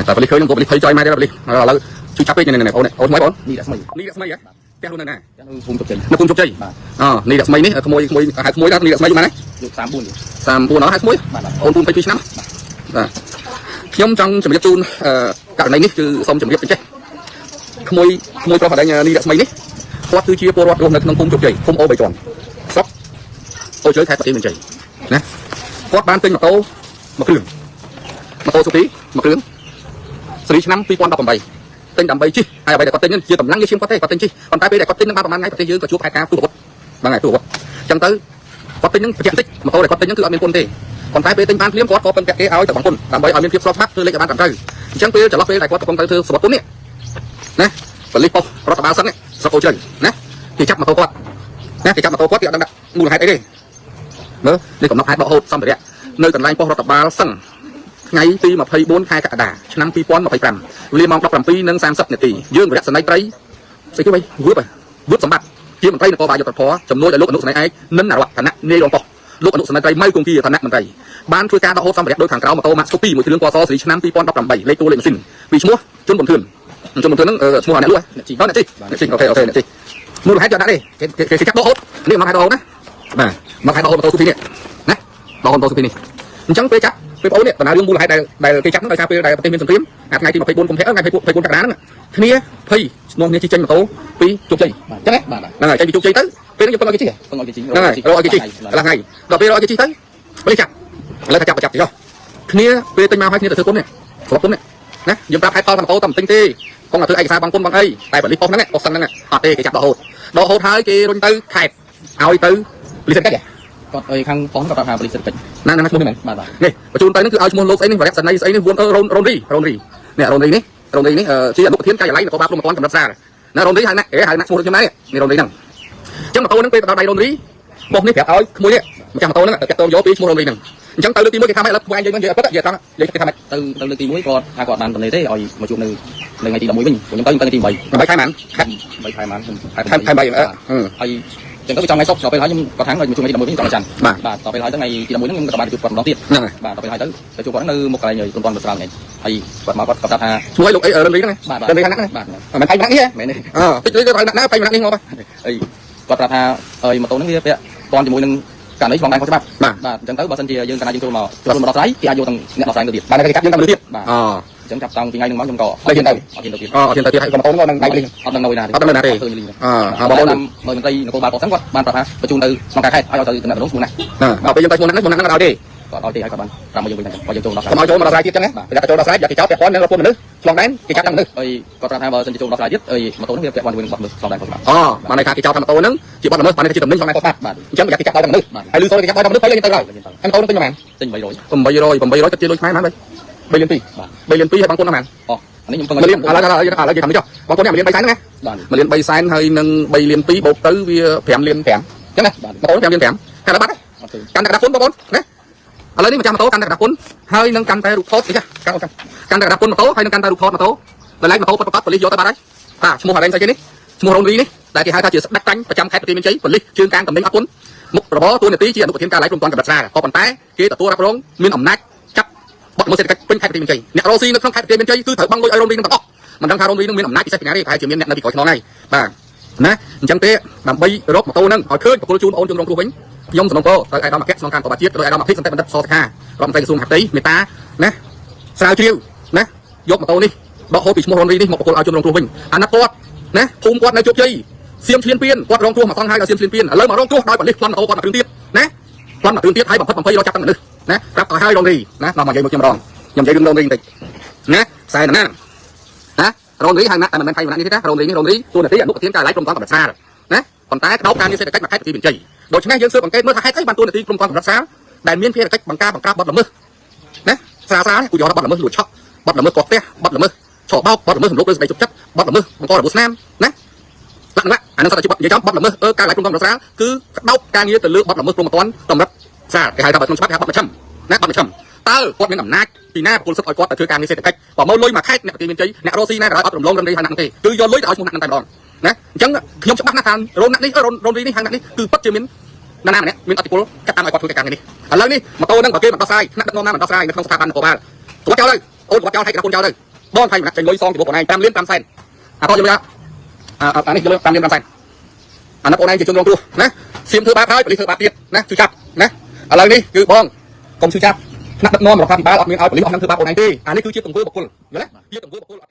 តែបលិខើខ្ញុំក៏បលិខើចុយម៉ែដែរបលិឥឡូវជួយចាប់ពេកនេះអូនអូនថ្មីបងនេះដាក់ស្មីហ៎ផ្ទះខ្លួនណាភូមិជោគជ័យនៅភូមិជោគជ័យនេះដាក់ស្មីនេះក្មួយហៅក្មួយណានេះដាក់ស្មីប៉ុន្មាន39ហ៎ហៅក្មួយអូនពូន22ឆ្នាំបាទខ្ញុំចង់ជម្រាបជូនករណីនេះគឺសូមជម្រាបចេះក្មួយប្រុសអត់នេះដាក់ស្មីនេះគាត់គឺជាពលរដ្ឋរស់នៅក្នុងភូមិជោគជ័យភូមិអូ3ជាន់ស្រុកអូជើខេត្តប្រទេសមានជ័យណាគាត់បានទិញម៉ូតូមួយគ្រឿងម៉ូតូស៊ូទីមួយគ្រឿងស៊េរីឆ្នាំ2018ទិញដើម្បីជិះហើយអ្វីដែលគាត់ទិញនេះជាកម្លាំងជាងគាត់ទេគាត់ទិញជិះប៉ុន្តែពេលដែលគាត់ទិញនឹងបានប្រហែលថ្ងៃប្រទេសយើងក៏ជួបហេតុការណ៍ទូប្រវត្តិហ្នឹងហើយទូប្រវត្តិអញ្ចឹងទៅគាត់ទិញនឹងប្រចាំតិចម៉ូតូដែលគាត់ទិញនឹងគឺអត់មានគុណទេប៉ុន្តែពេលទិញបានភ្លាមគាត់ក៏ពឹងពាក់គេឲ្យទៅបង់គុណដើម្បីឲ្យមានភាពស្របច្បាប់ធ្វើលេខឲ្យបានត្រឹមត្រូវអញ្ចឹងពេលចន្លោះពេលដែលគាត់កំពុងទៅធ្វើសវត្ថគុណនេះណាបលិប៉ុសរដ្ឋបាលសិននេះស្រុកអូជ្រៅណាគេចាប់ម៉ូតូគាត់ណាគេចាប់ម៉ូតូគាត់គេអត់ដឹងដាក់មូលហេតុអីទេមើលនេះកំណត់ហេតុដកហូតសម្ភារៈនៅកន្លែងប៉ុស្តិ៍រដ្ឋបាលសិនថ្ងៃទី24ខែកក្កដាឆ្នាំ2025វេលាម៉ោង 17:30 នាទីយើងវរៈសនីត្រីស្អីគេវិញវឺបសម្បត្តិជាមន្ត្រីនគរបាលយុត្តិធម៌ជំនួយដល់លោកអនុសនីឯកនិនអរវឋានៈនាយរងប៉ុស្តិ៍លោកអនុសនីត្រីម៉ៅគង្គីឋានៈមន្ត្រីបានធ្វើការដកហូតសម្ភារៈដោយខាងក្រៅម៉ូតូ Max 2មួយគ្រឿងពណ៌សស៊េរីឆ្នាំ2018លេខតួលេខម៉ាស៊ីនពីឈ្មោះជុនបំធឿនហ្នឹងឈ្មោះអ្នកលក់អ្នកជីអូខេអ្នកជីមូលហេតុយកដាក់ទេគេចាប់ដកហូតនេះមកហេតុដកហូតណាបាទមកហេតុដកហូតម៉ូតូស៊ូពីនេះណាដកហូតម៉ូតូស៊ូពីនេះអញ្ចឹងពេលចាប់ពេលបងអូននេះបណ្ដារឿងមូលហេតុដែលគេចាប់ហ្នឹងដោយសារពេលដែលប្រទេសមានសង្គ្រាមថ្ងៃទី24កុម្ភៈថ្ងៃ24កក្កដាហ្នឹងគ្នាភ័យស្នងគ្នាជិះចេញម៉ូតូពីជោគជ័យអញ្ចឹងហ្នឹងហើយចេញពីជោគជ័យទៅពេលហ្នឹងយើងពឹងឲ្យគេជិះហ្នឹងហើយរកឲ្យគេជិះដល់ពេលរកឲ្យគេជិះទៅពេលចាប់ឥឡូវថាចាប់ចុះគ្នាពេលទិញមកឲ្យគ្នាទៅធ្វើគុណនេះស្របគុណនេះណាយើងប្រាប់ហេតុផលម៉ូតូតែមិនទិញទេកុំតែធ្វើឯកសារបង់គុណបងអីតែបលិប៉ុស្ហ្នឹងប៉ុស្សិនហ្នឹងអត់ទេគេចាប់ដកហូតហើយគេរុញទៅខេត្តឲ្យទៅលិសកិច្ចគាត់អីខាងប៉ុស្គាត់ប្រាប់ថាបលិសកិច្ចណាឈ្មោះនេះមែនបាទនេះបញ្ជូនទៅហ្នឹងគឺឲ្យឈ្មោះលោកស្អីនេះវរៈសនីស្អីនេះវួនរ៉ូនរីនេះរ៉ូនរីនេះជាអនុប្រធានការិយាល័យនគរបាលព្រំប្រព័ន្ធកម្រិតស្រាលណារ៉ូនរីហៅណាហៅណាឈ្មោះខ្ញុំណានេះរ៉ូនរីហ្នឹងអញ្ចឹងម៉ូតូហ្នឹងពេលទៅដល់ដៃរ៉ូនរីប៉ុស្នេះប្រាប់ឲ្យក្មួយនេះម្ចាស់ម៉ូតូហ្នឹងតាក់ទងយកពីឈ្មោះរ៉ូនរីហ្នឹងអញ្ចឹងទៅលើកទី1គេថាម៉េចឥឡូវពួកឯងយើងនិយាយអត់ពិតនិយាយត្រង់និយាយគេថាម៉េចទៅលើកទី1គាត់ថាគាត់បានតំណេទេឲ្យមកជួបនៅថ្ងៃទី11វិញខ្ញុំទៅទី8ខែម៉ាន8ខែម៉ានខែ3ហើយចឹងទៅចង់ថ្ងៃសុកដល់ពេលហើយខ្ញុំគាត់ថាឲ្យមកជួបថ្ងៃទី11វិញចង់ច័ន្ទបាទដល់ពេលហើយទៅថ្ងៃទី11ហ្នឹងខ្ញុំក៏បានជួបគាត់ម្ដងទៀតហ្នឹងហើយបាទដល់ពេលហើយទៅជួបគាត់នៅមុខកន្លែងព្រំប្រព័ន្ធស្រាលហ្នឹងហើយគាត់មកគាត់ថាឈ្មោះលោកអីរ៉ូនរីហ្នឹងបាទរ៉ូនរីខាងណាបាទមិនថៃម្នាក់នេះមែនទេតិចទៅថៃម្នាក់ណាថៃម្នាក់នេះមកអីគាត់ប្រាប់ថាអីម៉ូតូហ្នឹងវាពាក់តន់ជាមួយនឹងការនេះឆ្លងដែនខុសច្បាប់បាទអញ្ចឹងទៅបើសិនជាយើងកណ្ដាលយើងចូលមកដោះស្រាយគេអាចយកទាំងអ្នកដោះស្រាយទៅទៀតបាទគេចាប់យើងតាមលើទៀតបាទអញ្ចឹងចាប់តាំងពីថ្ងៃហ្នឹងមកខ្ញុំក៏អត់ហ៊ានទៅទៀតហើយបងប្អូនក៏នឹងដៃលីងអត់នឹងនៅណាទេបងប្អូនមើលមន្ត្រីនគរបាលប៉ុស្តិ៍គាត់បានប្រាប់ថាបញ្ជូនទៅក្នុងការខេត្តឲ្យទៅតំណែងឈ្មោះណាដល់ពេលយើងទៅឈ្មោះណាហ្នឹងអត់ទេគាត់ឲ្យទេហើយគាត់បានប្រាប់មកយើងវិញថាយើងចូលដោះស្រាយមកចូលមកដោះស្រាយទៀតចឹងណាគេចូលដោះស្រាយយកគេចោទពាក់ព័ន្ធនឹងរពុនមនុស្សឆ្លងដែនគេចាប់តាមមនុស្សហើយគាត់ប្រាប់ថាបើសិនជាចូលដោះស្រាយទៀតម៉ូតូហ្នឹងវាពាក់ព័ន្ធជាមួយនឹងបទល្មើសឆ្លងដែនខុសច្បាប់បានន័យថាគេចោទថាម៉ូតូហ្នឹងជាបទល្មើសបានន័យថាជាតំណែងឆ្លងដែនខុសច្បាប់បាទអញ្ចឹងគេចាប់ដោយមនុស្សហើយលឺសូរគេចាប់ដោយមនុស្សហើយយើងទៅហើយហើយម៉ូតូហ្នឹងទិញប្រហែលទិញ800ទៅជាលុយខ្មែរបាន3លាន2ហើយបងប្អូនហ្នឹងអូអានេះខ្ញុំពឹងឥឡូវយើងថាមិនចុះបងប្អូននេះ1លាន3សែនណា1លាន3សែនហើយនឹង3លាន2បូកទៅវា5លាន5អញ្ចឹងណាបងប្អូន5លាន5កាន់តែបាត់កាន់តែកដាពុនបងប្អូនណាឥឡូវនេះម្ចាស់ម៉ូតូកាន់តែកដាពុនហើយនឹងកាន់តែរូបថតនេះកាន់តែកដាពុនម៉ូតូហើយនឹងកាន់តែរូបថតម៉ូតូដល់ឡែកម៉ូតូប្រកបប៉ូលីសយកទៅបាត់ហើយបាទឈ្មោះអរេងស្អីគេនេះឈ្មោះរ៉ូនរីនេះដែលគេហៅថាជាស្ដេចតាញ់ប្រចាំខេត្តប្រទេសមានជ័យប៉ូលីសជើងកាងតំណែងអត់គុណមុខរបរតួនាទីជាអនុប្រធានការិយាល័យព្រំប្រព័ន្ធកម្រិតស្រាលក៏ប៉ុន្តែគេទទួលរ៉ាប់រងមានអំណាចចាប់បទល្មើសសេដ្ឋកិច្ចពេញខេត្តប្រទេសមានជ័យអ្នករស់ស៊ីនៅក្នុងខេត្តប្រទេសមានជ័យគឺត្រូវបង់លុយឲ្យរ៉ូនរីនឹងទាំងអស់មិនដឹងថារ៉ូនរីនឹងមានអំណាចពិសេសពីណាទេប្រហែលជាមានអ្នកនៅពីក្រោយខ្នងហើយបាទណាអញ្ចឹងទេដើម្បីរកម៉ូតូហ្នឹងឲ្យឃើញបកគលជូនបងអូនជនរងគ្រោះវិញខ្ញុំសំណូមពរទៅឯកឧត្តមអគ្គស្នងការរបស់ជាតិទៅឯកឧត្តមអភិសន្តិបណ្ឌិតសសខារដ្ឋមន្ត្រីក្រសួងមហាផ្ទៃមេត្តាណាស្រាវជ្រាវណាយកម៉ូតូនេះដកហូតពីឈ្មោះរ៉ូនរីនេះមកបកគលឲ្យជនរងគ្រោះវិញអាណិតគាត់ណាភូមិគាត់នៅជោគជ័យសៀមឈ្លានពៀនគាត់រងគ្រោះមកសងហើយដល់សៀមឈ្លានពៀនឥឡូវមករងគ្រោះដោយប៉ូលីសប្លន់ម៉ូតូគាត់មកគ្រឿងទៀតណាប្លន់មកគ្រឿងទៀតហើយបំផិតបំភ័យរកចាប់តាំងមនុស្សណាប្រាប់ឲ្យរ៉ូនរីណាដល់មកនិយាយមកខ្ញុំម្ដងខ្ញុំនិយាយរឿងរ៉ូនរីបន្តិចណាខ្សែណាណារ៉ូនរីហើយណាតែមិនមែនថៃម្នាក់នេះទេណារ៉ូនរីនេះរ៉ូនរីតួនាទីអនុប្រធានការិយាល័យព្រំប្រព័ន្ធកម្រិតស្រាលណាប៉ុន្តែដោតការងារសេដ្ឋកិច្ចមកខេត្តប្រទេសមានជ័យដូច្នេះយើងស៊ើបអង្កេតមើលថាហេតុអីបានតួនាទីព្រំប្រព័ន្ធកម្រិតស្រាលដែលមានភារកិច្ចបង្ការបទល្មើសណាស្រាលគូយកបទល្មើសលួចឆក់បទល្មើសកកផ្ទះបទល្មើសឆក់បោកបទល្មើសរំលោភលើសេចក្តីទុកចិត្តបទល្មើសបង្ករបួសស្នាមណាអានឹងសត្វជានិយាយចំបទល្មើសការិយាល័យព្រំប្រព័ន្ធកម្រិតស្រាលគឺដោតការងារទៅលើបទល្មើសព្រំប្រព័ន្ធកម្រិតស្រាលគេហៅថាបើក្នុងច្បាប់គេហៅបទមជ្ឈិមណាបទមជ្ឈិមតើគាត់មានអំណាចពីណាពលសិទ្ធឲ្យគាត់ទៅធ្វើការងារសេដ្ឋកិច្ចបើមកលុយមកខេត្តអ្នកប្រទេសមានជ័យអ្នករស់ស៊ីណាក៏អត់រំលងរំលីហើយណាស់ទេគឺយកលុយទៅឲ្យឈ្មោះណាស់តែម្ដងណាអញ្ចឹងខ្ញុំច្បាស់ណាស់ថារ៉ូនណាស់នេះរ៉ូនរីនេះហាងណាស់នេះគឺពិតជាមានណាម្នាក់មានអធិពលកាត់តាមឲ្យគាត់ធ្វើការងារនេះឥឡូវនេះម៉ូតូហ្នឹងបើគេមិនដោះស្រាយថ្នាក់ដឹកនាំណាមិនដោះស្រាយនៅក្នុងស្ថាប័ននគរបាលគាត់ចោលទៅ អូនគាត់ចោលថៃកូនចោលទៅបងថៃចេញលុយសងពីបងឯង5លាន5សែនអាតោយកលុយអានេះយកលុយ5លាន5សែនអានោះបងឯងជាជនរងគ្រោះណាសៀមធ្វើបាបហើយប៉ូលីសធ្វើបាបទៀតណាជួយចាប់ណាឥឡូវនេះគឺបងកុំជួយចាប់ថ្នាក់ដឹកនាំរដ្ឋាភិបាលអត់មានឲ្យប៉ូលីសអត់នឹងធ្វើបាបបងឯងទេអានេះគឺជាទង្វើបុគ្គលយល់ទេជាទង្វើបុគ្គល